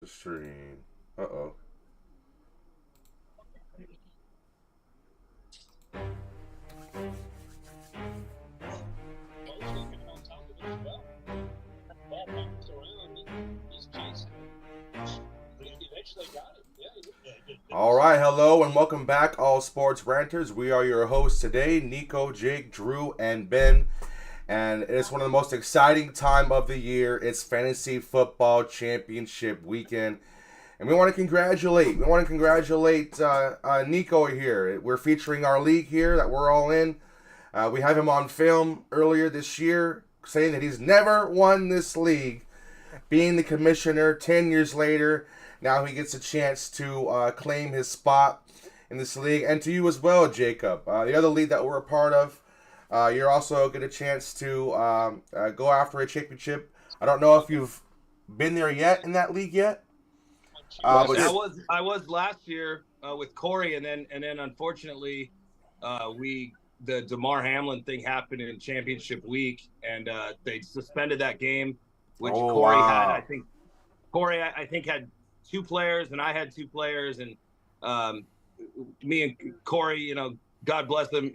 stream. Uh-oh. All right, hello and welcome back, all sports ranters. We are your hosts today, Nico, Jake, Drew, and Ben. And it's one of the most exciting time of the year. It's Fantasy Football Championship weekend. And we want to congratulate Nico here. We're featuring our league here that we're all in. We have him on film earlier this year saying that he's never won this league, being the commissioner 10 years later. Now he gets a chance to claim his spot in this league. And to you as well, Jacob. The other league that we're a part of, you're also get a chance to go after a championship. I don't know if you've been there yet in that league yet. I was last year with Corey, and then unfortunately, the DeMar Hamlin thing happened in championship week, and they suspended that game, which Corey had. I think Corey had 2 players, and I had 2 players, and me and Corey, God bless him,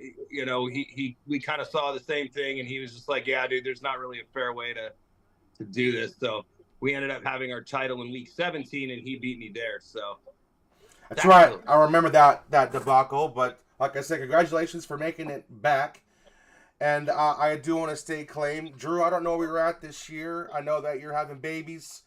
we kind of saw the same thing, and he was just like, yeah, dude, there's not really a fair way to do this, so. We ended up having our title in week 17, and he beat me there. So that's right. I remember that debacle. But like I said, congratulations for making it back. And I do want to stake claim, Drew. I don't know where you're at this year. I know that you're having babies,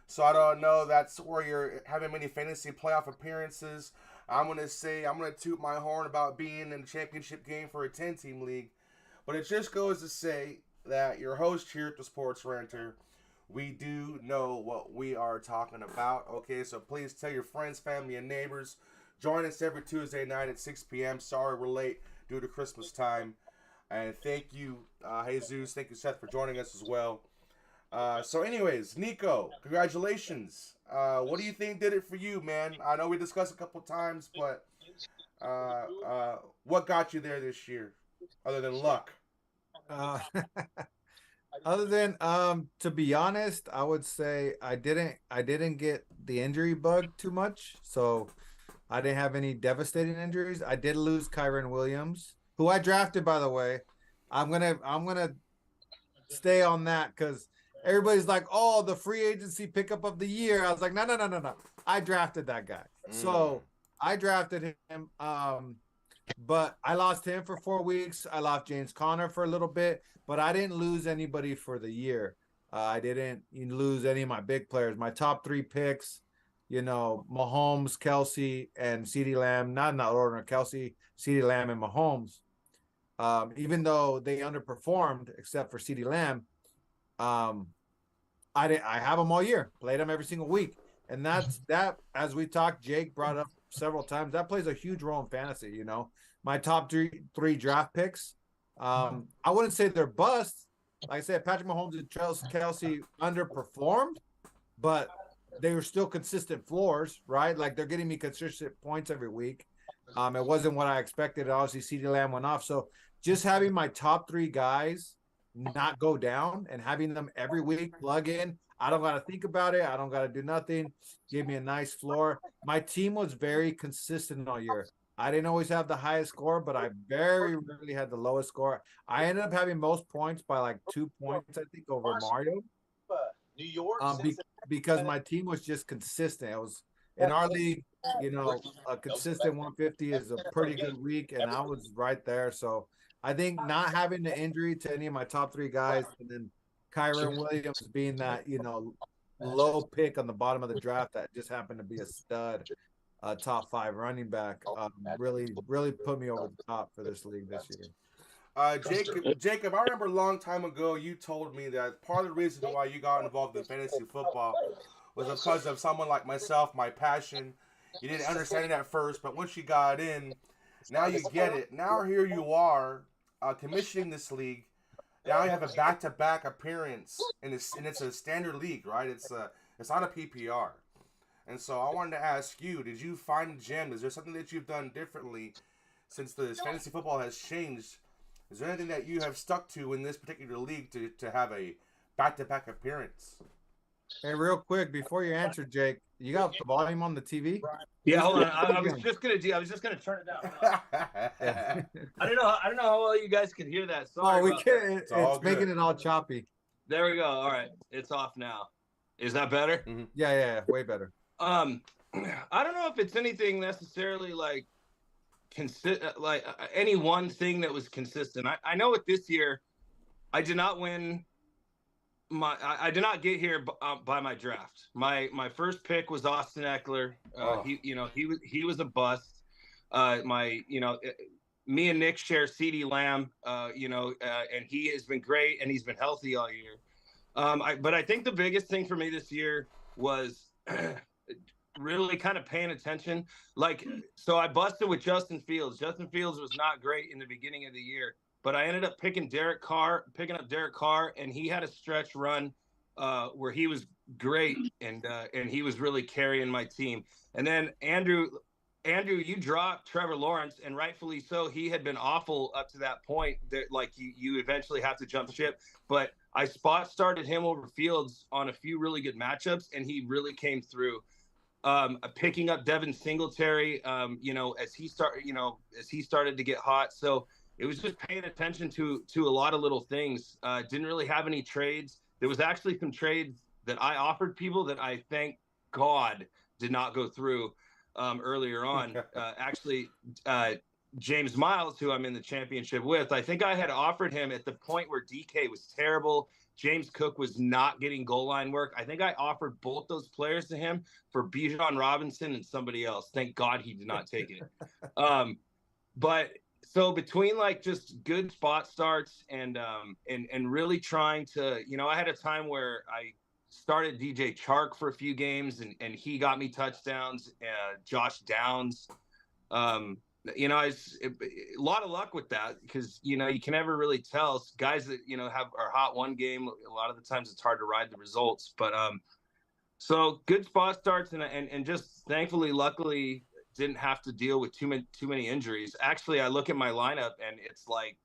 so I don't know that's where you're having many fantasy playoff appearances. I'm gonna toot my horn about being in the championship game for a 10-team league. But it just goes to say that your host here at the Sports Ranter. We do know what we are talking about. Okay, so please tell your friends, family, and neighbors. Join us every Tuesday night at 6 p.m. Sorry we're late due to Christmas time. And thank you, Jesus. Thank you, Seth, for joining us as well. So anyways, Nico, congratulations. What do you think did it for you, man? I know we discussed a couple times, but what got you there this year, other than luck? Other than to be honest, I would say I didn't get the injury bug too much, so I didn't have any devastating injuries. I did lose Kyron Williams, who I drafted, by the way. I'm gonna stay on that because everybody's like, oh, the free agency pickup of the year. I was like, no. I drafted that guy. So I drafted him. But I lost him for 4 weeks. I lost James Conner for a little bit, but I didn't lose anybody for the year. I didn't lose any of my big players. My top 3 picks, Mahomes, Kelsey, and CeeDee Lamb, not in that order, Kelsey, CeeDee Lamb, and Mahomes. Even though they underperformed, except for CeeDee Lamb, I have them all year, played them every single week. And that, as we talked, Jake brought up several times, that plays a huge role in fantasy. My top three draft picks, I wouldn't say they're busts. Like I said, Patrick Mahomes and Kelsey underperformed, but they were still consistent floors, right? Like they're getting me consistent points every week. It wasn't what I expected. Obviously, CeeDee Lamb went off. So just having my top 3 guys not go down and having them every week plug in, I don't got to think about it. I don't got to do nothing. Gave me a nice floor. My team was very consistent all year. I didn't always have the highest score, but I very rarely had the lowest score. I ended up having most points by like 2 points, I think, over Mario. New York, because my team was just consistent. It was in our league, a consistent 150 is a pretty good week, and I was right there. So I think not having the injury to any of my top 3 guys, and then Kyron Williams being that, low pick on the bottom of the draft that just happened to be a stud, top 5 running back, really put me over the top for this league this year. Jacob, I remember a long time ago you told me that part of the reason why you got involved in fantasy football was because of someone like myself, my passion. You didn't understand it at first, but once you got in, now you get it. Now here you are, commissioning this league. Now you have a back-to-back appearance, and it's a standard league, right? It's not a PPR. And so I wanted to ask you, did you find a gem? Is there something that you've done differently since the fantasy football has changed? Is there anything that you have stuck to in this particular league to have a back-to-back appearance? Hey, real quick before you answer, Jake, you got the volume on the TV? Yeah, hold on. I was just gonna turn it down. Yeah. I don't know how well you guys can hear that. Sorry. Oh, we about can't. that. It's making it all choppy. There we go. All right, it's off now. Is that better? Mm-hmm. Yeah, way better. I don't know if it's anything necessarily like any one thing that was consistent. I know with this year, I did not win. I did not get here by my draft. My first pick was Austin Eckler. He was a bust. Me and Nick share CeeDee Lamb. And he has been great and he's been healthy all year. But I think the biggest thing for me this year was really kind of paying attention. So I busted with Justin Fields. Justin Fields was not great in the beginning of the year. But I ended up picking up Derek Carr, and he had a stretch run where he was great, and he was really carrying my team. And then Andrew, you dropped Trevor Lawrence, and rightfully so. He had been awful up to that point. That you eventually have to jump ship. But I spot started him over Fields on a few really good matchups, and he really came through. Picking up Devin Singletary, as he started to get hot. So it was just paying attention to a lot of little things. Didn't really have any trades. There was actually some trades that I offered people that I thank God did not go through earlier on. James Miles, who I'm in the championship with, I think I had offered him at the point where DK was terrible. James Cook was not getting goal line work. I think I offered both those players to him for Bijan Robinson and somebody else. Thank God he did not take it. But so between just good spot starts and really trying to, I had a time where I started DJ Chark for a few games and he got me touchdowns. Josh Downs, a lot of luck with that because you can never really tell. Guys that are hot one game, a lot of the times it's hard to ride the results. But so good spot starts and just thankfully, luckily, didn't have to deal with too many injuries. Actually, I look at my lineup and it's like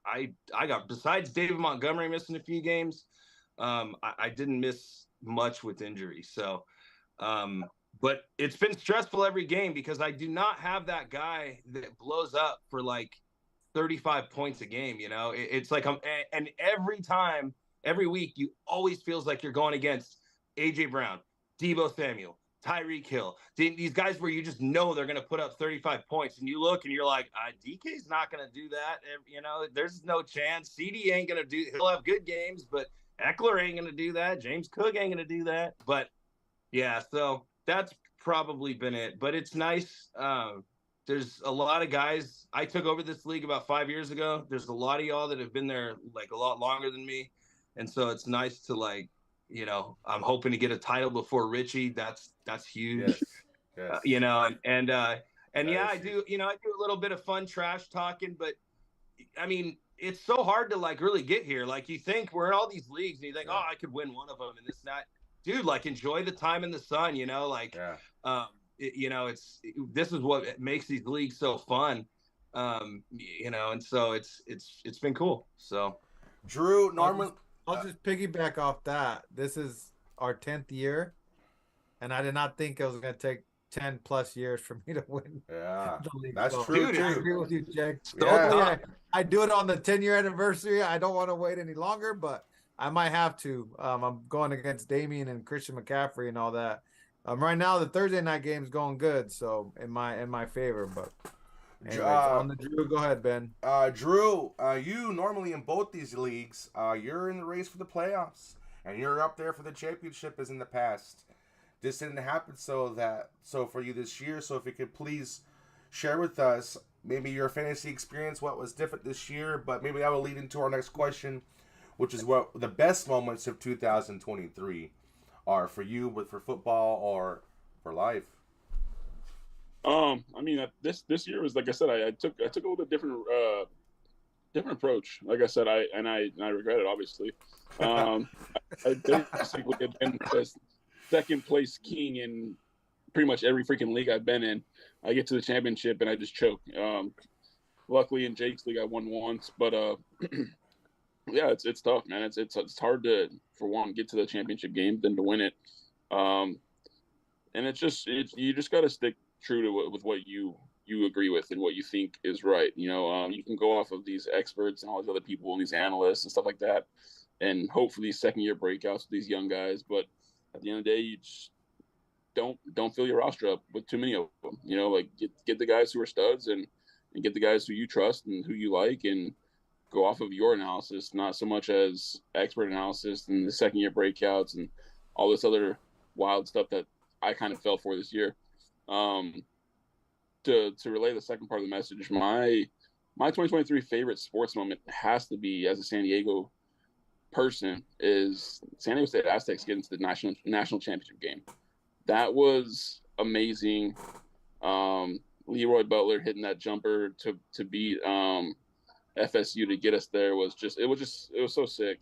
I got, besides David Montgomery missing a few games, I didn't miss much with injury. So but it's been stressful every game because I do not have that guy that blows up for 35 points a game. It's like and every week you always feels like you're going against AJ Brown, Deebo Samuel, Tyreek Hill, these guys where you just know they're going to put up 35 points, and you look and you're like, DK's not going to do that. There's no chance. CD ain't going to do. He'll have good games, but Eckler ain't going to do that. James Cook ain't going to do that. But yeah, so that's probably been it. But it's nice. There's a lot of guys. I took over this league about 5 years ago. There's a lot of y'all that have been there a lot longer than me, and so it's nice to I'm hoping to get a title before Richie. That's huge. Yes. And I do a little bit of fun trash talking, but I mean, it's so hard to really get here. You think we're in all these leagues and you think, I could win one of them and this and that. Dude, enjoy the time in the sun, this is what makes these leagues so fun. And so it's been cool. So Drew, Norman, I'll just piggyback off that. This is our 10th year, and I did not think it was going to take 10 plus years for me to win. Yeah, the league. that's so, true. Dude, I agree with you, Jake. Yeah. I do it on the 10-year anniversary. I don't want to wait any longer, but I might have to. I'm going against Damian and Christian McCaffrey and all that. Right now, the Thursday night game is going good, so in my favor. But anyways, on the Drew, go ahead, Ben. Drew, you normally in both these leagues, you're in the race for the playoffs, and you're up there for the championship as in the past. This didn't happen so for you this year. So if you could please share with us maybe your fantasy experience, what was different this year, but maybe that will lead into our next question, which is what the best moments of 2023 are for you, for football or for life. I mean, this year was, like I said, I took a little bit different approach. Like I said, I regret it, obviously. I basically have been the second place king in pretty much every freaking league I've been in. I get to the championship and I just choke. Luckily in Jake's league I won once, but Yeah, it's tough, man. It's hard to, for one, get to the championship game than to win it. Um, and you just got to stick true to with what you agree with and what you think is right. You can go off of these experts and all these other people and these analysts and stuff like that, and hope for these second year breakouts with these young guys. But at the end of the day, you just don't fill your roster up with too many of them. Like get the guys who are studs and get the guys who you trust and who you like, and go off of your analysis, not so much as expert analysis and the second year breakouts and all this other wild stuff that I kind of fell for this year. To relay the second part of the message, my 2023 favorite sports moment has to be, as a San Diego person, is San Diego State Aztecs getting to the national championship game. That was amazing. Leroy Butler hitting that jumper to beat FSU to get us there was so sick.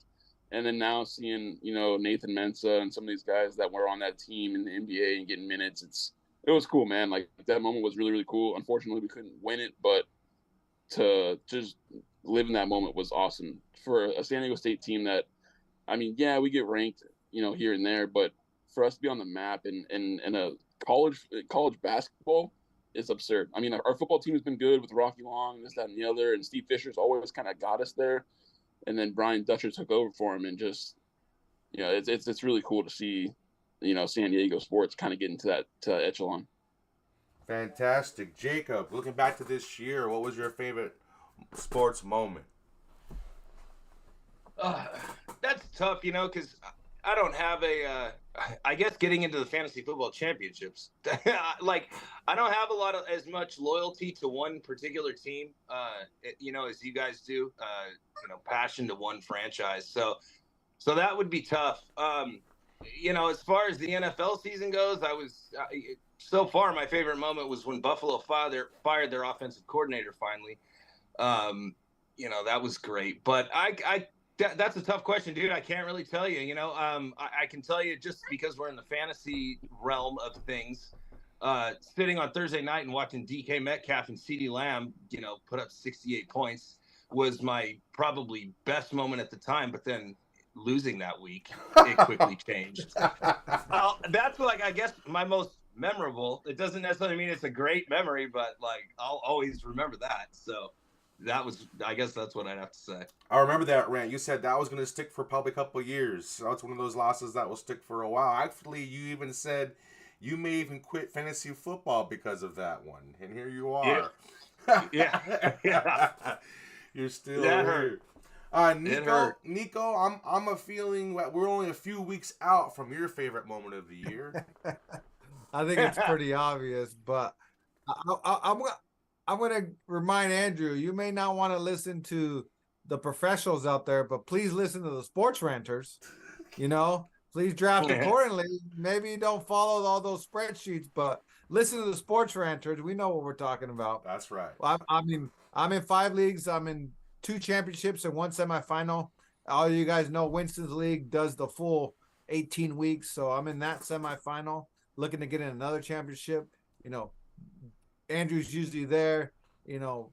And then now seeing Nathan Mensah and some of these guys that were on that team in the NBA and getting minutes, it was cool, man. Like, that moment was really, really cool. Unfortunately, we couldn't win it, but to just live in that moment was awesome for a San Diego State team that, I mean, yeah, we get ranked, here and there, but for us to be on the map in a college basketball is absurd. I mean, our football team has been good with Rocky Long, this, that, and the other, and Steve Fisher's always kind of got us there. And then Brian Dutcher took over for him, and just, it's really cool to see, San Diego sports kind of get into that echelon. Fantastic. Jacob, looking back to this year, what was your favorite sports moment? That's tough, because I don't have I guess getting into the fantasy football championships, like, I don't have as much loyalty to one particular team, as you guys do, passion to one franchise. So that would be tough. As far as the NFL season goes, so far my favorite moment was when Buffalo fired their offensive coordinator finally. That was great. But that's a tough question, dude. I can't really tell you. I can tell you, just because we're in the fantasy realm of things, sitting on Thursday night and watching DK Metcalf and CeeDee Lamb, put up 68 points was my probably best moment at the time. But then losing that week, it quickly changed. That's I guess my most memorable. It doesn't necessarily mean it's a great memory, but I'll always remember that. So I guess that's what I'd have to say. I remember that rant. You said that was going to stick for probably a couple of years. So that's one of those losses that will stick for a while. Actually, you even said you may even quit fantasy football because of that one. And here you are. Yeah. You're still that here. Hurt. Nico, I'm a feeling that we're only a few weeks out from your favorite moment of the year. I think it's pretty obvious, but I'm going to remind Andrew, you may not want to listen to the professionals out there, but please listen to the sports ranters. Please draft accordingly. Maybe you don't follow all those spreadsheets, but listen to the sports ranters. We know what we're talking about. That's right. I'm in 5 leagues. I'm in 2 championships and 1 semifinal. All you guys know, Winston's league does the full 18 weeks. So I'm in that semifinal, looking to get in another championship. Andrew's usually there.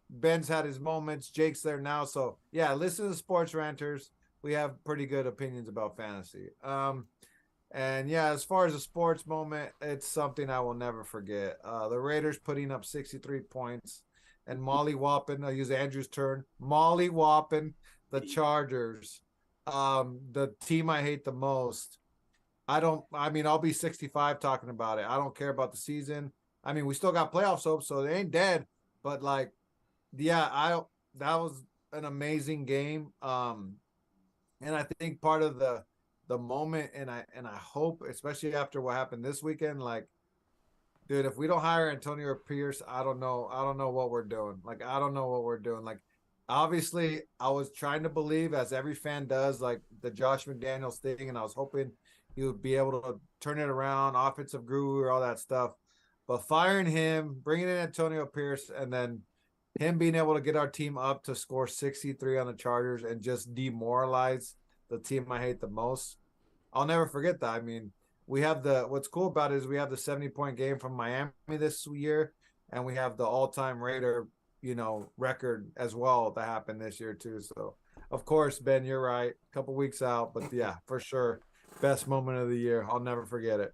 Ben's had his moments. Jake's there now. So, yeah, listen to the sports ranters. We have pretty good opinions about fantasy. And, yeah, as far as a sports moment, it's something I will never forget. The Raiders putting up 63 points and molly-whopping, I'll use Andrew's turn, molly-whopping the Chargers, the team I hate the most. I'll be 65 talking about it. I don't care about the season. We still got playoffs hope, so they ain't dead. But that was an amazing game. And I think part of the moment, and I hope, especially after what happened this weekend, dude, if we don't hire Antonio Pierce, I don't know what we're doing. I don't know what we're doing. Obviously, I was trying to believe, as every fan does, the Josh McDaniels thing, and I was hoping he would be able to turn it around, offensive guru, all that stuff. But firing him, bringing in Antonio Pierce, and then him being able to get our team up to score 63 on the Chargers and just demoralize the team I hate the most, I'll never forget that. We have what's cool about it is we have the 70-point game from Miami this year, and we have the all-time Raider, record as well that happened this year too. So of course, Ben, you're right. A couple weeks out, but yeah, for sure, best moment of the year. I'll never forget it.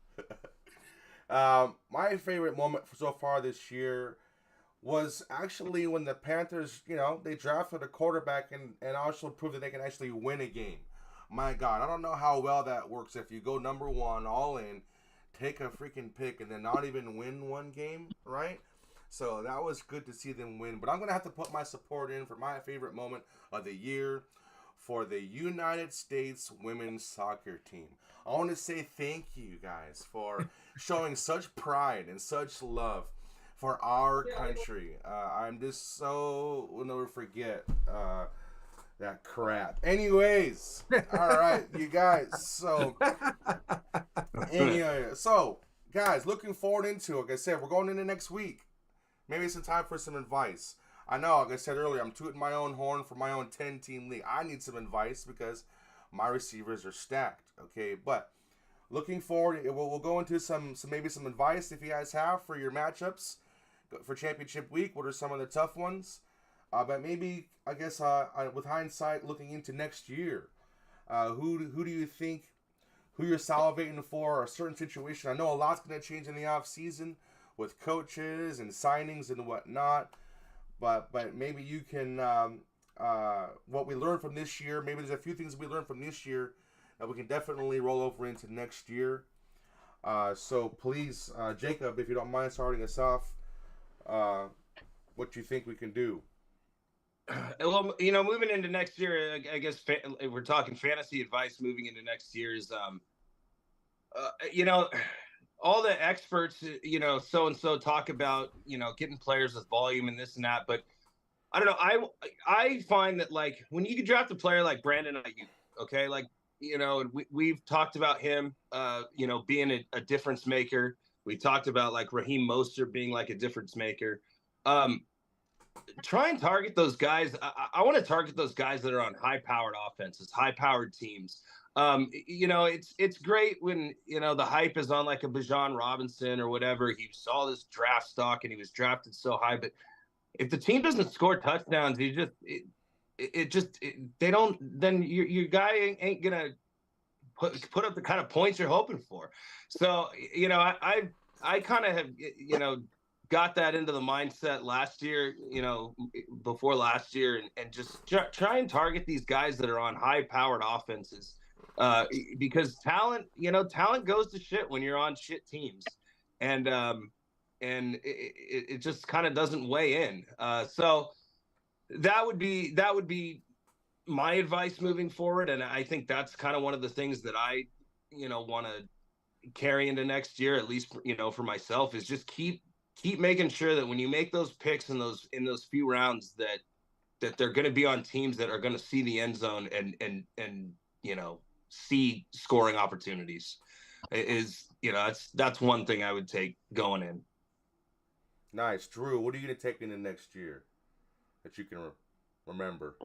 My favorite moment so far this year was actually when the Panthers, they drafted a quarterback and also proved that they can actually win a game. My God, I don't know how well that works if you go number one, all in, take a freaking pick, and then not even win one game, right? So that was good to see them win. But I'm going to have to put my support in for my favorite moment of the year for the United States women's soccer team. I want to say thank you guys for showing such pride and such love for our country. I'm just so will never forget that crap. Anyways, all right, you guys. So, anyway, guys, looking forward into. Like I said, we're going into next week. Maybe it's time for some advice. I know, like I said earlier, I'm tooting my own horn for my own 10-team league. I need some advice because my receivers are stacked. Okay, but looking forward, we'll go into some maybe some advice if you guys have for your matchups for championship week. What are some of the tough ones? But maybe, I guess, with hindsight, looking into next year, who do you think, who you're salivating for a certain situation? I know a lot's going to change in the off season with coaches and signings and whatnot. But maybe you can, what we learned from this year, maybe there's a few things we learned from this year that we can definitely roll over into next year. So please, Jacob, if you don't mind starting us off, what you think we can do. Well, moving into next year, I guess we're talking fantasy advice moving into next year is, all the experts, so-and-so talk about, getting players with volume and this and that. But I don't know. I find that, like, when you can draft a player like Brandon Ayuk, okay, like, we've talked about him, being a difference maker. We talked about, like, Raheem Mostert being, like, a difference maker. Try and target those guys. I want to target those guys that are on high-powered offenses, high-powered teams. It's great when, the hype is on like a Bijan Robinson or whatever. He saw this draft stock and he was drafted so high. But if the team doesn't score touchdowns, they don't, then your guy ain't going to put up the kind of points you're hoping for. So, I kind of have, got that into the mindset last year, before last year, and just try and target these guys that are on high-powered offenses. Because talent goes to shit when you're on shit teams, and it just kind of doesn't weigh in. So that would be my advice moving forward, and I think that's kind of one of the things that I want to carry into next year, at least for myself, is just keep making sure that when you make those picks in those few rounds that they're going to be on teams that are going to see the end zone and see scoring opportunities. That's one thing I would take going in. Nice. Drew, what are you going to take into next year that you can remember?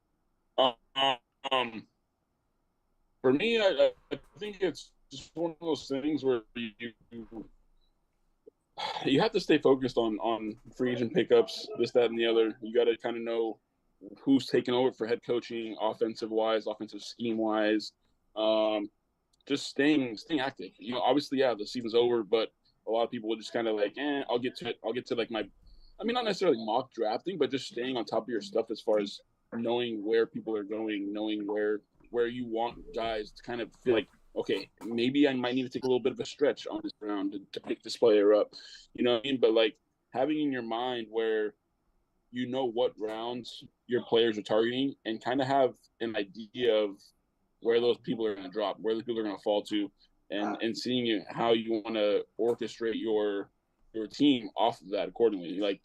For me, I think it's just one of those things where you have to stay focused on free agent pickups, this, that, and the other. You got to kind of know who's taking over for head coaching, offensive scheme wise. Just staying active. Obviously, yeah, the season's over, but a lot of people will just kind of like, I'll get to it. I'll get to like not necessarily mock drafting, but just staying on top of your stuff as far as knowing where people are going, knowing where you want guys to kind of feel like, okay, maybe I might need to take a little bit of a stretch on this round to pick this player up. You know what I mean? But like having in your mind where what rounds your players are targeting and kind of have an idea of where those people are going to drop, where the people are going to fall to, and seeing how you want to orchestrate your team off of that accordingly. Like,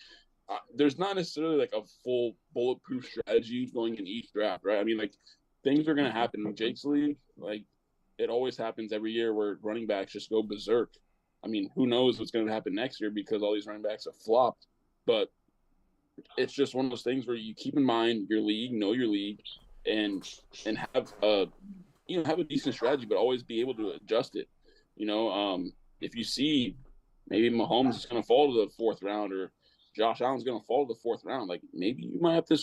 there's not necessarily like a full bulletproof strategy going in each draft, right? I mean, like, things are going to happen in Jake's league. Like, it always happens every year where running backs just go berserk. I mean, who knows what's going to happen next year because all these running backs have flopped. But it's just one of those things where you keep in mind your league, know your league, and have have a decent strategy, but always be able to adjust it. If you see maybe Mahomes is going to fall to the fourth round or Josh Allen's going to fall to the 4th round. Like, maybe you might have to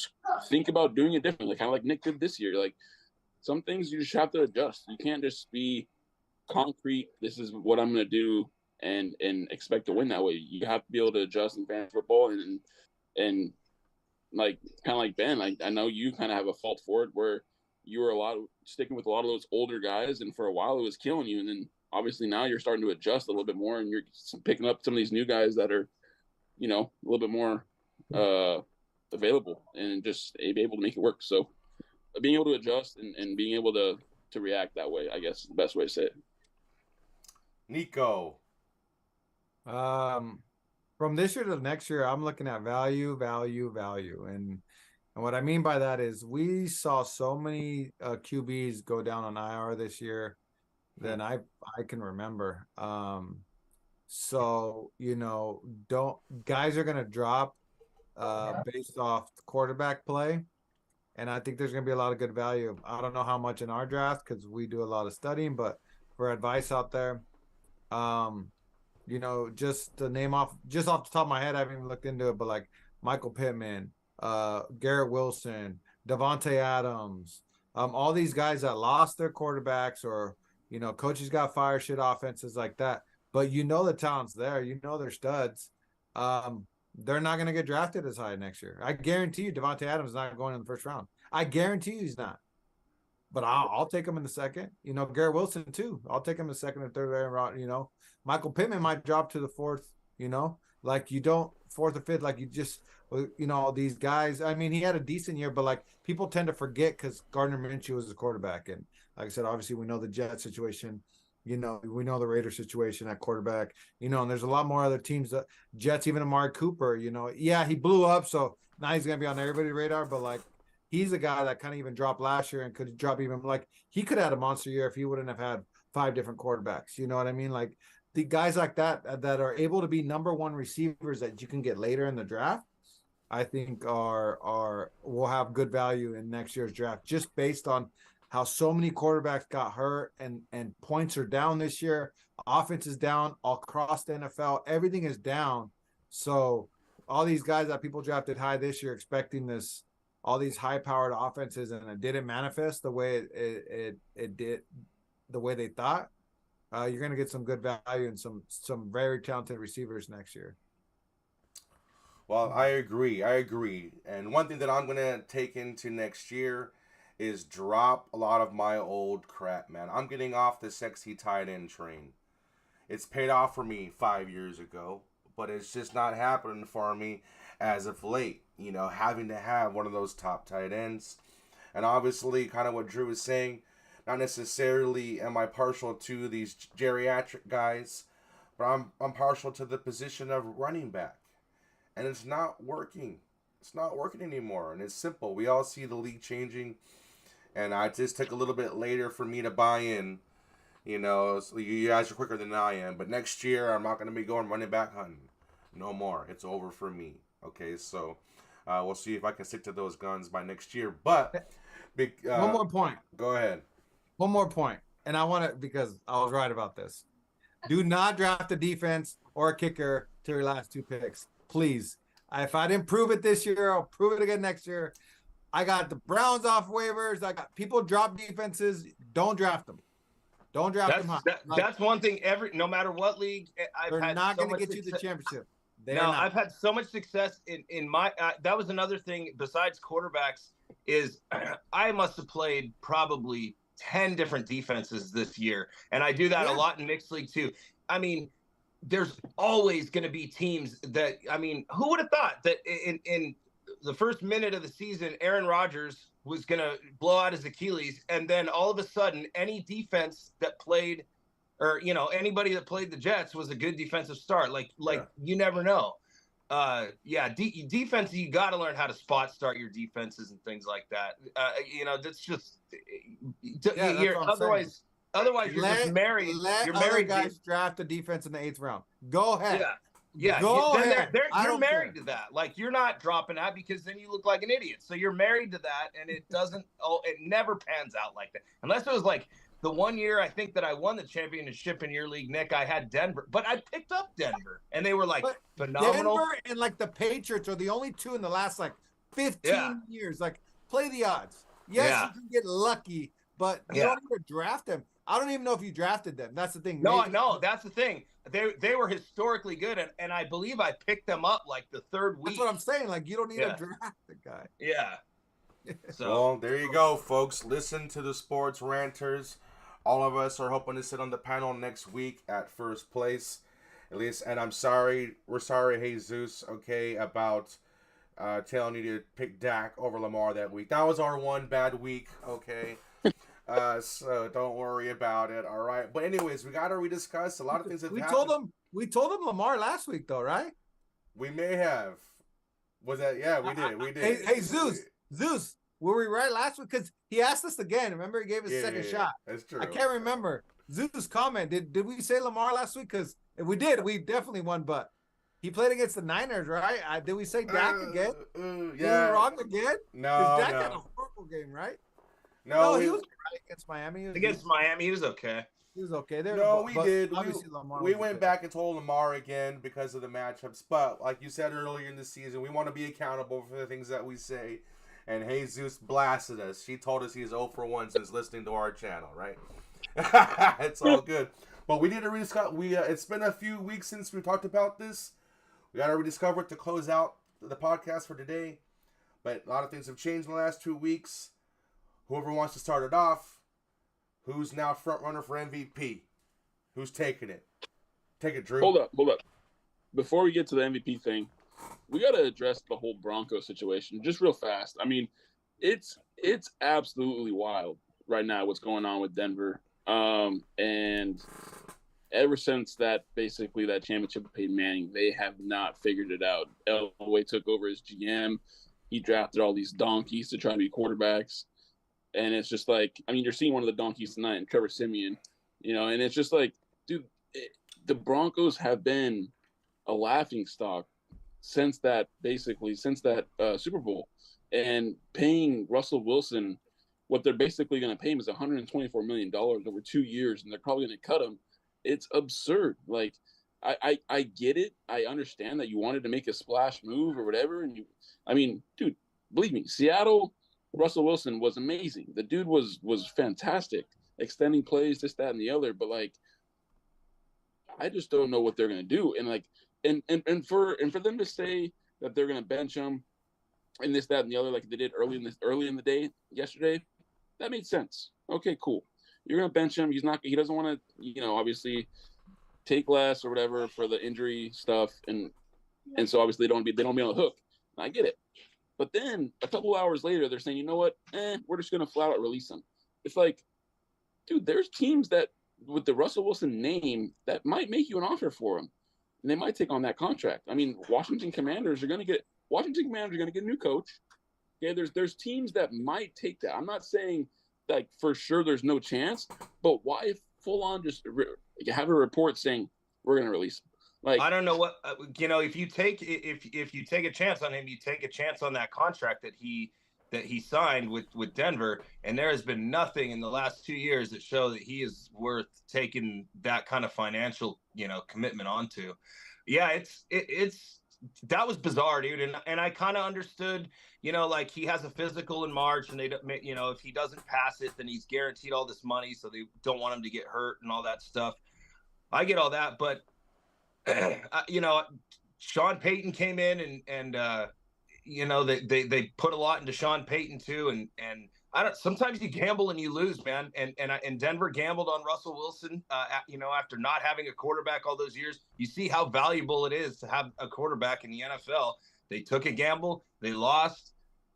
think about doing it differently, kind of like Nick did this year. Like, some things you just have to adjust. You can't just be concrete, this is what I'm going to do, and expect to win that way. You have to be able to adjust in fantasy football, and like, kind of like Ben, like, I know you kind of have a fault for it, where you were sticking with a lot of those older guys, and for a while it was killing you. And then obviously now you're starting to adjust a little bit more, and you're picking up some of these new guys that are, a little bit more available and just be able to make it work. So being able to adjust and being able to react that way, I guess is the best way to say it. Nico. From this year to the next year, I'm looking at value. And what I mean by that is we saw so many QBs go down on IR this year than I can remember. So, guys are going to drop based off quarterback play. And I think there's going to be a lot of good value. I don't know how much in our draft because we do a lot of studying, but for advice out there, just to name off the top of my head, I haven't even looked into it, but like Michael Pittman, Garrett Wilson, Devontae Adams, all these guys that lost their quarterbacks or, coaches got fired, shit offenses like that. But the talent's there, they're studs. They're not going to get drafted as high next year. I guarantee you Devontae Adams is not going in the 1st round. I guarantee you he's not. But I'll take him in the 2nd. Garrett Wilson too. I'll take him in the 2nd or 3rd round. Michael Pittman might drop to the 4th, like you don't 4th or 5th, like you just, these guys. I mean, he had a decent year, but like people tend to forget because Gardner Minshew was his quarterback. And like I said, obviously we know the Jet situation. We know the Raiders situation at quarterback, and there's a lot more other teams that Jets, even Amari Cooper, he blew up. So now he's going to be on everybody's radar, but like, he's a guy that kind of even dropped last year and could drop even like he could have had a monster year if he wouldn't have had 5 different quarterbacks. You know what I mean? Like the guys like that are able to be number 1 receivers that you can get later in the draft, I think will have good value in next year's draft just based on how so many quarterbacks got hurt and points are down this year. Offense is down all across the NFL. Everything is down. So all these guys that people drafted high this year expecting all these high-powered offenses, and it didn't manifest the way it did, the way they thought. You're going to get some good value and some very talented receivers next year. Well, I agree. And one thing that I'm going to take into next year is drop a lot of my old crap, man. I'm getting off the sexy tight end train. It's paid off for me 5 years ago, but it's just not happening for me as of late. Having to have one of those top tight ends. And obviously, kind of what Drew was saying, not necessarily am I partial to these geriatric guys, but I'm partial to the position of running back. And it's not working. It's not working anymore. And it's simple. We all see the league changing. And it just took a little bit later for me to buy in. So you guys are quicker than I am. But next year, I'm not going to be going running back hunting. No more. It's over for me. Okay, so we'll see if I can stick to those guns by next year. But one more point. Go ahead. One more point. And I want to, because I was right about this. Do not draft a defense or a kicker to your last 2 picks. Please. If I didn't prove it this year, I'll prove it again next year. I got the Browns off waivers. I got people drop defenses. Don't draft them. Don't draft them. That's one thing. No matter what league, they're not going to get you the championship. I've had so much success in my. That was another thing besides quarterbacks is I must have played probably 10 different defenses this year, and I do that a lot in mixed league too. I mean, there's always going to be teams that. I mean, who would have thought that in the first minute of the season, Aaron Rodgers was going to blow out his Achilles. And then all of a sudden, any defense that played or, anybody that played the Jets was a good defensive start. You never know. Defense, you got to learn how to spot start your defenses and things like that. That's just otherwise you're just married. You're married. Guys draft a defense in the 8th round. Go ahead. Yeah, you're married to that. Like, you're not dropping that because then you look like an idiot. So you're married to that, and it never pans out like that. Unless it was like the 1 year I think that I won the championship in your league, Nick, I had Denver, but I picked up Denver, and they were like phenomenal. Denver and like the Patriots are the only two in the last like 15 years. Like, play the odds. Yes, you can get lucky, but you don't even draft them. I don't even know if you drafted them. That's the thing. No, that's the thing. They were historically good, and I believe I picked them up like the third week. That's what I'm saying. Like, you don't need to draft the guy. Yeah. So well, there you go, folks. Listen to the sports ranters. All of us are hoping to sit on the panel next week at first place, at least. And we're sorry, Jesus, okay, about telling you to pick Dak over Lamar that week. That was our one bad week, okay. So don't worry about it, all right. But anyways, we got to rediscuss a lot of things that happened. We told them Lamar last week, though, right? We may have. Was that? Yeah, we did. We did. Hey, Zeus, were we right last week? Because he asked us again. Remember, he gave us a second shot. That's true. I can't remember. Zeus' comment. Did we say Lamar last week? Because if we did, we definitely won. But he played against the Niners, right? Did we say Dak again? Yeah. Were we wrong again? No, Dak had a horrible game, right? No, he was right against Miami. Miami, he was okay. He was okay. We did. We went back and told Lamar again because of the matchups. But like you said earlier in the season, we want to be accountable for the things that we say. And Jesus blasted us. She told us he's 0 for 1 since listening to our channel, right? It's all good. But we need to rediscover. It's been a few weeks since we talked about this. We got to rediscover it to close out the podcast for today. But a lot of things have changed in the last 2 weeks. Whoever wants to start it off, who's now front runner for MVP? Who's taking it? Take it, Drew. Hold up. Before we get to the MVP thing, we got to address the whole Broncos situation just real fast. I mean, it's absolutely wild right now what's going on with Denver. And ever since that championship with Peyton Manning, they have not figured it out. Elway took over as GM. He drafted all these donkeys to try to be quarterbacks. And it's just like, I mean, you're seeing one of the donkeys tonight in Trevor Siemian, and it's just like, dude, the Broncos have been a laughingstock since that Super Bowl. And paying Russell Wilson, what they're basically going to pay him is $124 million over 2 years, and they're probably going to cut him. It's absurd. Like, I get it. I understand that you wanted to make a splash move or whatever. And dude, believe me, Seattle, Russell Wilson was amazing. The dude was fantastic, extending plays, this, that, and the other. But like, I just don't know what they're gonna do. And like, and for them to say that they're gonna bench him, and this, that, and the other, like they did early in the day yesterday, that made sense. Okay, cool. You're gonna bench him. He doesn't want to, obviously take less or whatever for the injury stuff, and so obviously they don't be on the hook. I get it. But then a couple hours later, they're saying, you know what? We're just going to flat out release him. It's like, dude, there's teams that with the Russell Wilson name that might make you an offer for him. And they might take on that contract. I mean, Washington Commanders are going to get a new coach. Okay, there's teams that might take that. I'm not saying like for sure there's no chance, but why full on just have a report saying we're going to release him? Like, I don't know what if you take a chance on him, you take a chance on that contract that he signed with Denver, and there has been nothing in the last 2 years that show that he is worth taking that kind of financial commitment onto. Yeah, it's that was bizarre, dude, and I kind of understood, like he has a physical in March, and they don't, if he doesn't pass it, then he's guaranteed all this money, so they don't want him to get hurt and all that stuff. I get all that, but Sean Payton came in and they put a lot into Sean Payton too. And sometimes you gamble and you lose, man. And Denver gambled on Russell Wilson, after not having a quarterback all those years. You see how valuable it is to have a quarterback in the NFL. They took a gamble, they lost.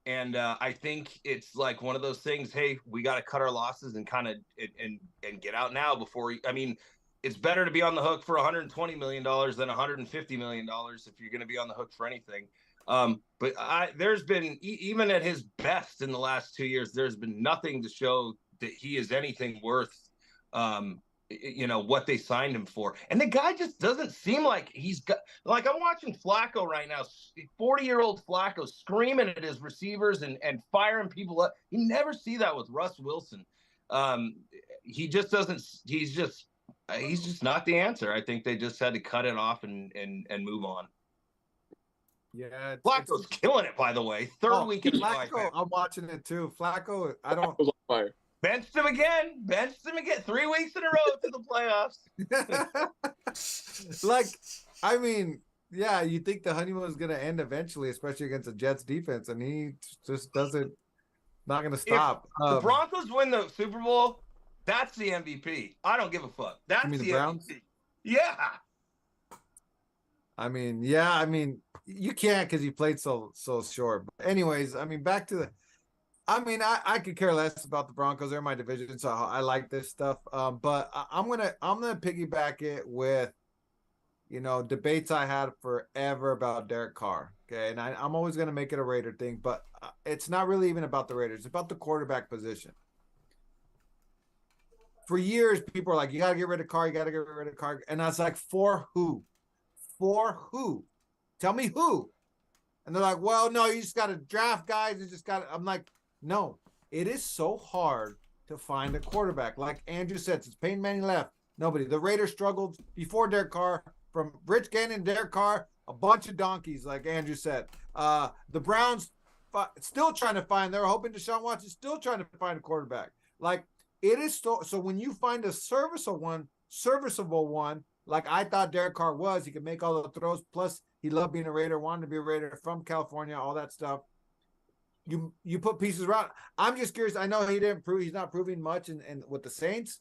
And I think it's like one of those things, hey, we got to cut our losses and kind of and get out now before it's better to be on the hook for $120 million than $150 million if you're going to be on the hook for anything. But there's been, even at his best in the last 2 years, there's been nothing to show that he is anything worth, what they signed him for. And the guy just doesn't seem like he's got, like I'm watching Flacco right now, 40-year-old Flacco screaming at his receivers and firing people up. You never see that with Russ Wilson. he just doesn't. He's just not the answer. I think they just had to cut it off and move on. Yeah, Flacco's killing it, by the way. Third week in Flacco, I'm watching it too. Flacco, I don't. Was on fire. Benched him again. 3 weeks in a row to the playoffs. Like, I mean, yeah, you think the honeymoon is going to end eventually, especially against the Jets defense, and he just doesn't. Not going to stop. If the Broncos win the Super Bowl, that's the MVP. I don't give a fuck. That's the Browns? MVP. Yeah. I mean, yeah, I mean, you can't because he played so short. But anyways, I mean, back to the. I mean, I could care less about the Broncos. They're my division, so I like this stuff. But I'm gonna piggyback it with, debates I had forever about Derek Carr. Okay, and I'm always gonna make it a Raider thing, but it's not really even about the Raiders. It's about the quarterback position. For years, people are like, "You gotta get rid of Carr. You gotta get rid of Carr," and I was like, "For who? For who? Tell me who?" And they're like, "Well, no, you just gotta draft guys. You just gotta." I'm like, no, it is so hard to find a quarterback. Like Andrew said, since Peyton Manning left, nobody. The Raiders struggled before Derek Carr, from Rich Gannon and Derek Carr, a bunch of donkeys, like Andrew said. The Browns still trying to find. They're hoping Deshaun Watson still trying to find a quarterback. Like it is so when you find a serviceable one, like I thought Derek Carr was, he could make all the throws. Plus, he loved being a Raider, wanted to be a Raider from California, all that stuff. You put pieces around. I'm just curious. I know he's not proving much and with the Saints,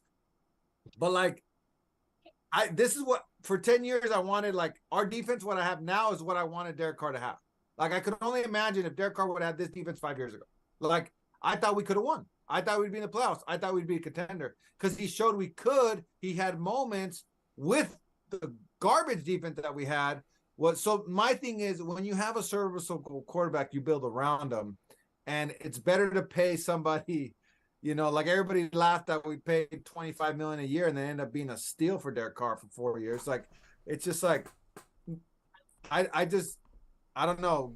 but like this is what for 10 years I wanted. Like our defense, what I have now is what I wanted Derek Carr to have. Like I could only imagine if Derek Carr would have had this defense 5 years ago. Like I thought we could have won. I thought we'd be in the playoffs. I thought we'd be a contender because he showed we could. He had moments with the garbage defense that we had. So my thing is when you have a serviceable quarterback, you build around him. And it's better to pay somebody, like everybody laughed that we paid $25 million a year and they end up being a steal for Derek Carr for 4 years. Like, it's just like, I don't know,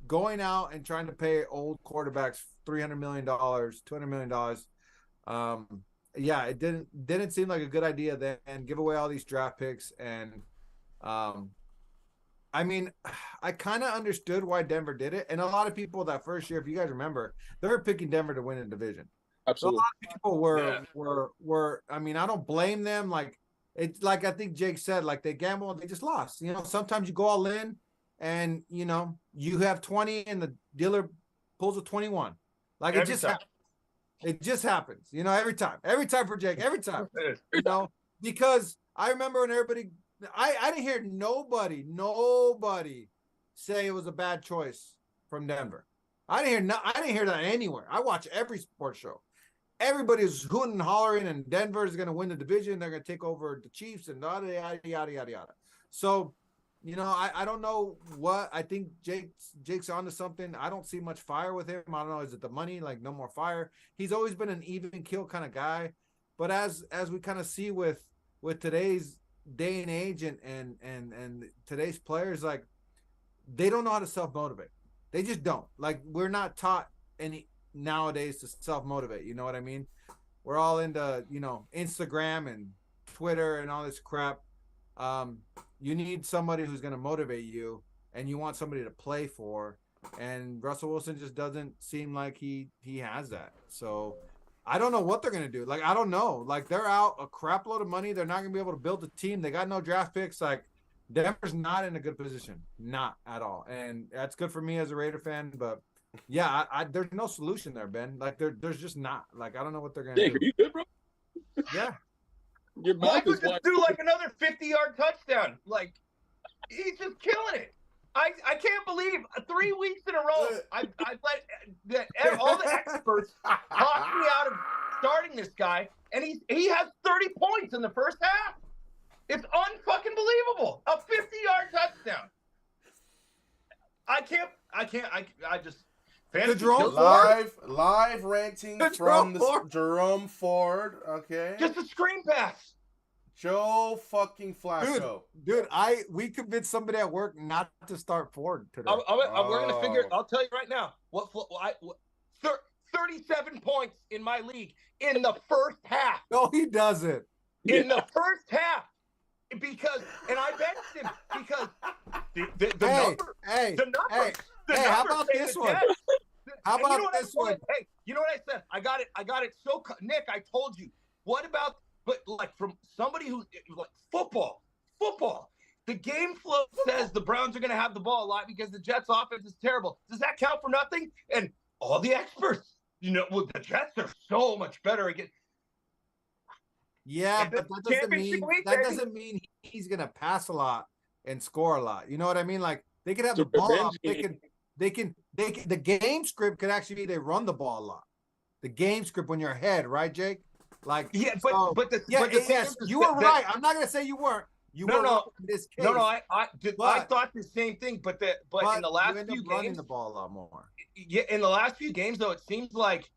going out and trying to pay old quarterbacks $300 million, $200 million. Yeah, it didn't seem like a good idea then, and give away all these draft picks. And, I mean, I kind of understood why Denver did it. And a lot of people that first year, if you guys remember, they were picking Denver to win a division. Absolutely. So a lot of people were, I mean, I don't blame them. Like, it's like I think Jake said, like they gamble and they just lost. Sometimes you go all in and, you have 20 and the dealer pulls a 21. Like it just happens. It just happens, every time for Jake, every time, because I remember when everybody, I didn't hear nobody say it was a bad choice from Denver. I didn't hear that anywhere. I watch every sports show. Everybody's hooting and hollering, and Denver is going to win the division. They're going to take over the Chiefs and yada, yada, yada, yada, yada. So, I don't know what, I think Jake's onto something. I don't see much fire with him. I don't know. Is it the money? Like no more fire. He's always been an even kill kind of guy. But as we kind of see with today's day and age and today's players, like they don't know how to self-motivate. They just don't. Like we're not taught any nowadays to self-motivate. You know what I mean? We're all into, Instagram and Twitter and all this crap. You need somebody who's going to motivate you, and you want somebody to play for. And Russell Wilson just doesn't seem like he has that. So I don't know what they're going to do. Like, I don't know. Like, they're out a crap load of money. They're not going to be able to build a team. They got no draft picks. Like, Denver's not in a good position. Not at all. And that's good for me as a Raider fan. But, yeah, there's no solution there, Ben. Like, there's just not. Like, I don't know what they're going to do. Are you good, bro? Yeah. Your mouth Michael is just threw like another 50-yard touchdown. Like, he's just killing it. I can't believe 3 weeks in a row I let all the experts talk me out of starting this guy, and he has 30 points in the first half. It's unfucking believable. A 50-yard touchdown. I just fantasy live ranting from Jerome Ford. Okay, just a screen pass. Joe fucking Flacco. Dude, we convinced somebody at work not to start Ford today. We're gonna figure. I'll tell you right now. 37 points in my league in the first half. No, he doesn't. In the first half. Because, and I benched him because the numbers. How about this one? How about this one? Hey, you know what I said? I got it. So, Nick, I told you. What about, but like from somebody who, like football. The game flow says the Browns are going to have the ball a lot because the Jets' offense is terrible. Does that count for nothing? And all the experts, well, the Jets are so much better again. Yeah, but that doesn't mean he's gonna pass a lot and score a lot. You know what I mean? Like they could have the ball. They can. The game script could actually be they run the ball a lot. The game script when you're ahead, right, Jake? Like yes, you were right. I'm not gonna say you weren't. You were right in this case. I thought the same thing, but in the last few games, running the ball a lot more. Yeah, in the last few games though, it seems like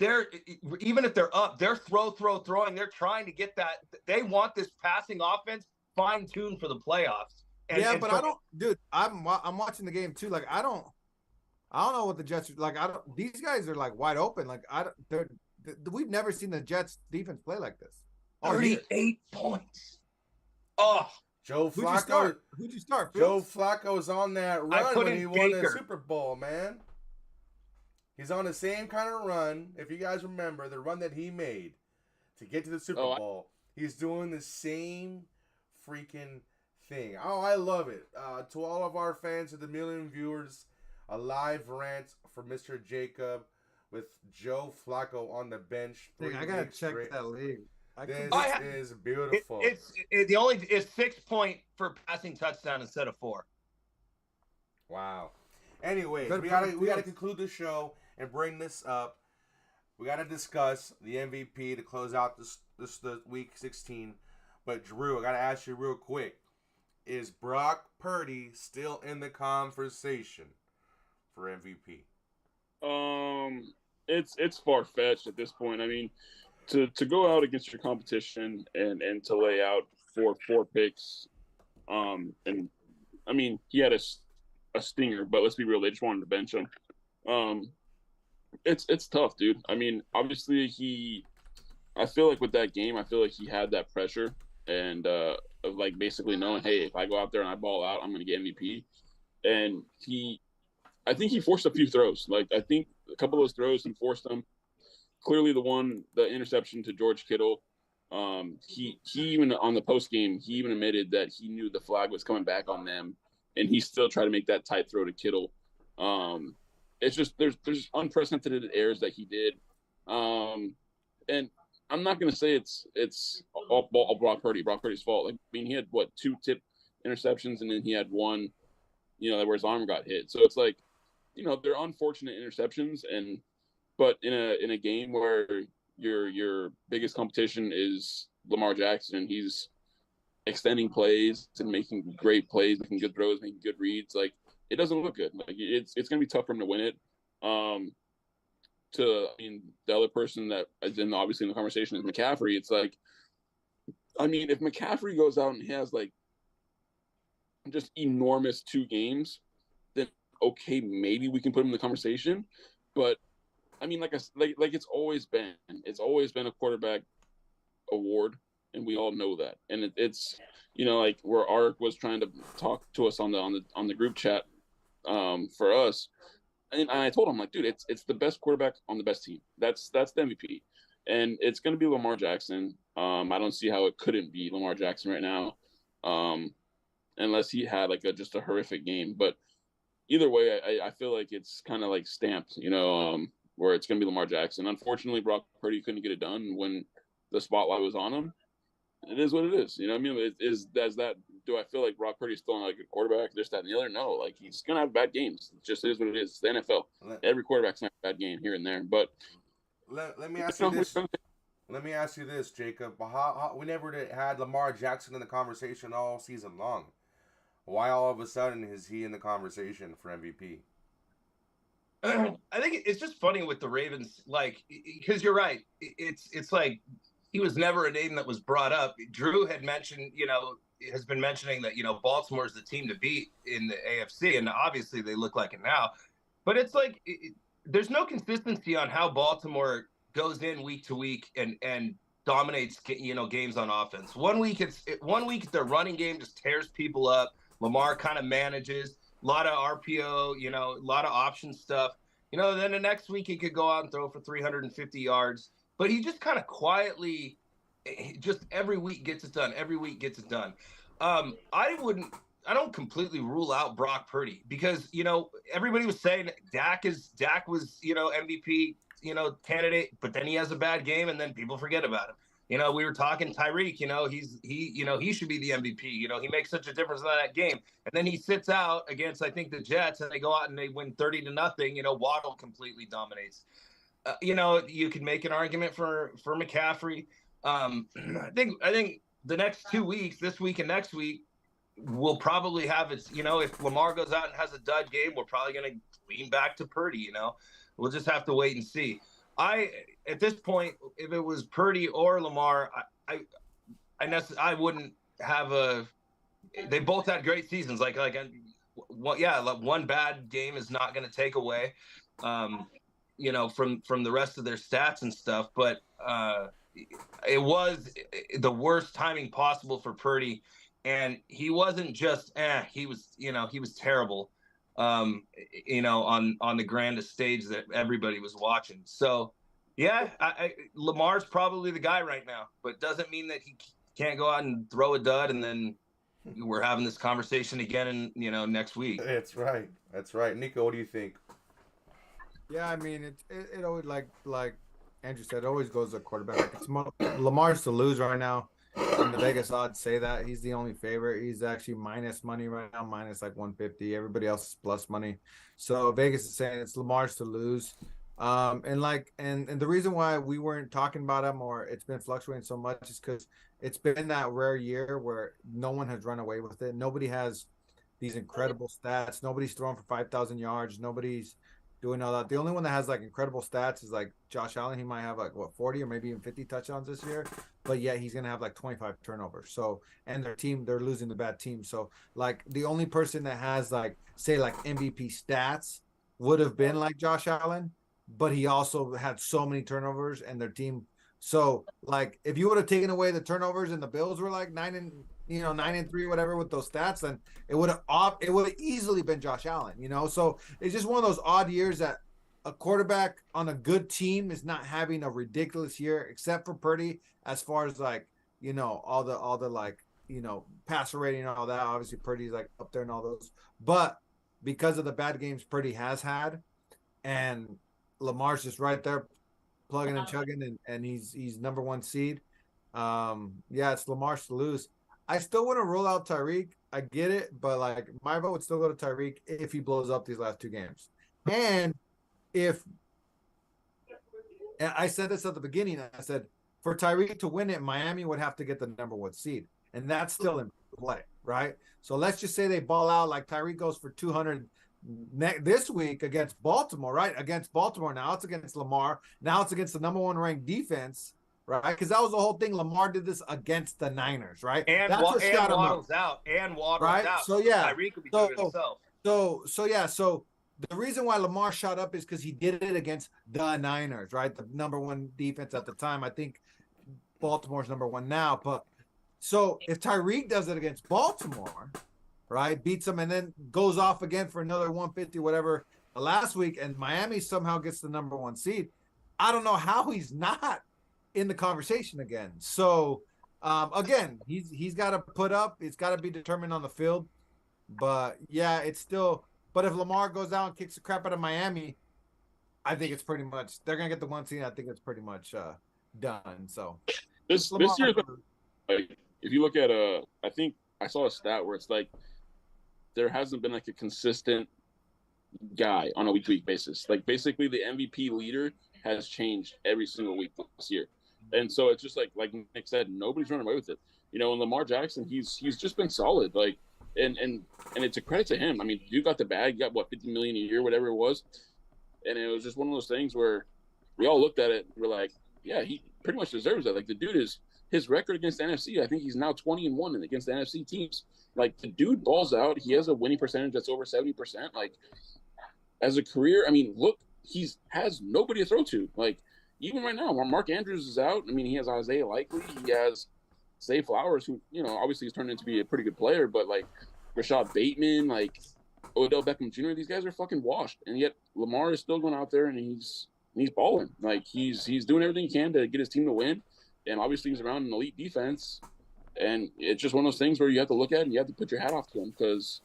even if they're up, they're throwing. They're trying to get that. They want this passing offense fine-tuned for the playoffs. I'm watching the game too. Like I don't know what the Jets are like. These guys are like wide open. Like we've never seen the Jets defense play like this. 38 points. Oh, Joe Flacco. Who'd you start? Joe Flacco's on that run when he won the Super Bowl, man. He's on the same kind of run. If you guys remember the run that he made to get to the Super Bowl, he's doing the same freaking thing. Oh, I love it. To all of our fans, of the million viewers, a live rant for Mr. Jacob with Joe Flacco on the bench. I gotta check that league. This is beautiful. It's 6 point for passing touchdown instead of 4. Wow. Anyways, we gotta conclude the show and bring this up. We gotta discuss the MVP to close out the week 16. But Drew, I gotta ask you real quick: is Brock Purdy still in the conversation for MVP? It's far fetched at this point. I mean, to go out against your competition and to lay out four picks, and I mean he had a stinger, but let's be real, they just wanted to bench him. It's tough, dude. I mean, obviously I feel like with that game, I feel like he had that pressure and of like basically knowing, hey, if I go out there and I ball out, I'm going to get MVP. And I think he forced a few throws. Like I think a couple of those throws he forced them. Clearly the interception to George Kittle. He even on the post game, he even admitted that he knew the flag was coming back on them, and he still tried to make that tight throw to Kittle. It's just there's unprecedented errors that he did, and I'm not gonna say it's all Brock Purdy's fault. Like, I mean, he had 2 tip interceptions, and then he had one, where his arm got hit. So it's like, they're unfortunate interceptions, but in a game where your biggest competition is Lamar Jackson, and he's extending plays and making great plays, making good throws, making good reads. Like, it doesn't look good. Like, it's going to be tough for him to win it. The other person that is obviously in the conversation is McCaffrey. It's like, I mean, if McCaffrey goes out and he has like just enormous 2 games, then okay, maybe we can put him in the conversation. But I mean, like it's always been a quarterback award, and we all know that. And it's like where Ark was trying to talk to us on the group chat for us, and I told him, like, dude, it's the best quarterback on the best team. That's the MVP, and it's going to be Lamar Jackson. I don't see how it couldn't be Lamar Jackson right now, unless he had like just a horrific game. But either way, I feel like it's kind of like stamped, where it's going to be Lamar Jackson. Unfortunately, Brock Purdy couldn't get it done when the spotlight was on him. It is what it is. You know what I mean? Do I feel like Brock Purdy's still not a good quarterback, this, that, and the other? No. Like, he's going to have bad games. It just is what it is. It's the NFL. Every quarterback's going to have a bad game here and there. But let me ask you this. Let me ask you this, Jacob. How we never had Lamar Jackson in the conversation all season long. Why all of a sudden is he in the conversation for MVP? I think it's just funny with the Ravens, like, because you're right. It's like he was never a name that was brought up. Drew had mentioned, has been mentioning that, Baltimore is the team to beat in the AFC, and obviously they look like it now. But it's like there's no consistency on how Baltimore goes in week to week and dominates, games on offense. One week their running game just tears people up. Lamar kind of manages a lot of RPO, a lot of option stuff. Then the next week he could go out and throw for 350 yards, but he just kind of quietly, just every week gets it done. Every week gets it done. I don't completely rule out Brock Purdy because, everybody was saying Dak was, MVP, candidate, but then he has a bad game and then people forget about him. We were talking Tyreek, he should be the MVP. He makes such a difference in that game. And then he sits out against, I think, the Jets, and they go out and they win 30-0. Waddle completely dominates. You can make an argument for McCaffrey. I think the next 2 weeks, this week and next week, we'll probably have it. If Lamar goes out and has a dud game, we're probably going to lean back to Purdy. We'll just have to wait and see. At this point, if it was Purdy or Lamar, I wouldn't have they both had great seasons. One bad game is not going to take away, from the rest of their stats and stuff. But it was the worst timing possible for Purdy. And he wasn't just, he was terrible, on the grandest stage that everybody was watching. So, yeah, Lamar's probably the guy right now, but doesn't mean that he can't go out and throw a dud and then we're having this conversation again next week. That's right. That's right. Nico, what do you think? Yeah, I mean, it always, like Andrew said, it always goes to quarterback. Lamar's to lose right now. And the Vegas odds say that he's the only favorite. He's actually minus money right now, minus like 150. Everybody else is plus money. So Vegas is saying it's Lamar's to lose. And the reason why we weren't talking about him or it's been fluctuating so much is because it's been that rare year where no one has run away with it. Nobody has these incredible stats. Nobody's throwing for 5,000 yards. Nobody's doing all that. The only one that has like incredible stats is like Josh Allen. He might have like 40 or maybe even 50 touchdowns this year, but yet he's gonna have like 25 turnovers. So, and their team, they're losing the bad team. So like the only person that has like say like MVP stats would have been like Josh Allen, but he also had so many turnovers and their team. So like if you would have taken away the turnovers and the Bills were like 9-3, whatever, with those stats, then it would have easily been Josh Allen, So it's just one of those odd years that a quarterback on a good team is not having a ridiculous year, except for Purdy, as far as like, all the like, passer rating and all that. Obviously Purdy's like up there and all those, but because of the bad games Purdy has had, and Lamar's just right there plugging and chugging, and he's number one seed. It's Lamar's to lose. I still want to rule out Tyreek. I get it, but like my vote would still go to Tyreek if he blows up these last two games. And I said this at the beginning, I said for Tyreek to win it, Miami would have to get the number one seed, and that's still in play, right? So let's just say they ball out, like Tyreek goes for 200 this week against Baltimore, right? Against Baltimore, now it's against Lamar. Now it's against the number one ranked defense. Right, because that was the whole thing. Lamar did this against the Niners, right? And Waddle's out. Right. Out. So yeah, Tyreek could be doing it himself. So the reason why Lamar shot up is because he did it against the Niners, right? The number one defense at the time. I think Baltimore's number one now. But so if Tyreek does it against Baltimore, right, beats them and then goes off again for another 150, whatever, last week, and Miami somehow gets the number one seed, I don't know how he's not in the conversation again. So again, he's got to put up. It's got to be determined on the field. But yeah, it's still. But if Lamar goes out and kicks the crap out of Miami, I think it's pretty much they're gonna get the one seed. I think it's pretty much done. So this year, like if you look at I think I saw a stat where it's like there hasn't been like a consistent guy on a week-to-week basis. Like basically the MVP leader has changed every single week this year. And so it's just like Nick said, nobody's running away with it. And Lamar Jackson, he's just been solid. Like, and it's a credit to him. I mean, you got the bag, you got $50 million a year, whatever it was. And it was just one of those things where we all looked at it and we're like, yeah, he pretty much deserves that. Like the dude his record against the NFC, I think he's now 20-1 against the NFC teams. Like the dude balls out. He has a winning percentage that's over 70%. Like as a career, I mean, look, he has nobody to throw to. Like, even right now, when Mark Andrews is out, I mean, he has Isaiah Likely, he has Zay Flowers, who, you know, obviously he's turned into be a pretty good player, but like Rashad Bateman, like Odell Beckham Jr., these guys are fucking washed. And yet Lamar is still going out there and he's balling. Like, he's doing everything he can to get his team to win. And obviously he's around an elite defense. And it's just one of those things where you have to look at it and you have to put your hat off to him, because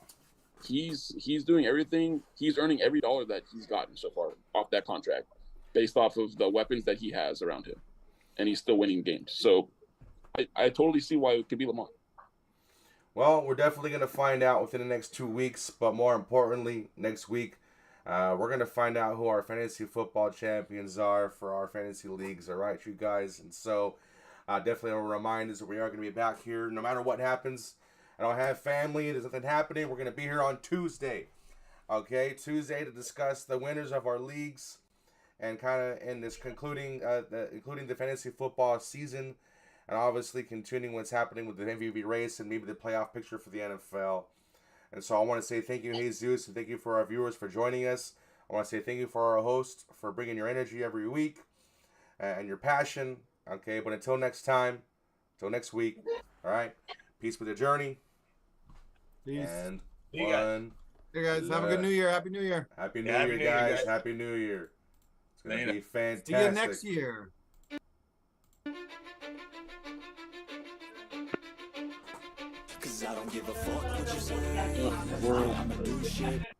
he's doing everything. He's earning every dollar that he's gotten so far off that contract based off of the weapons that he has around him. And he's still winning games. So I totally see why it could be Lamar. Well, we're definitely going to find out within the next 2 weeks, but more importantly, next week, we're going to find out who our fantasy football champions are for our fantasy leagues. All right, you guys. And so definitely a reminder that we are going to be back here no matter what happens. I don't have family. There's nothing happening. We're going to be here on Tuesday. Okay, Tuesday to discuss the winners of our leagues and kind of in this including the fantasy football season. And obviously continuing what's happening with the MVP race and maybe the playoff picture for the NFL. And so I want to say thank you, Jesus, and thank you for our viewers for joining us. I want to say thank you for our host for bringing your energy every week and your passion. Okay, but until next time, until next week, all right, peace with the journey. Peace. And one. Hey guys, have a good New Year. Happy New Year. Happy New Year, guys. Happy New Year. It's going to be fantastic. See you next year. Cause I don't give a fuck what you say. I'ma do shit.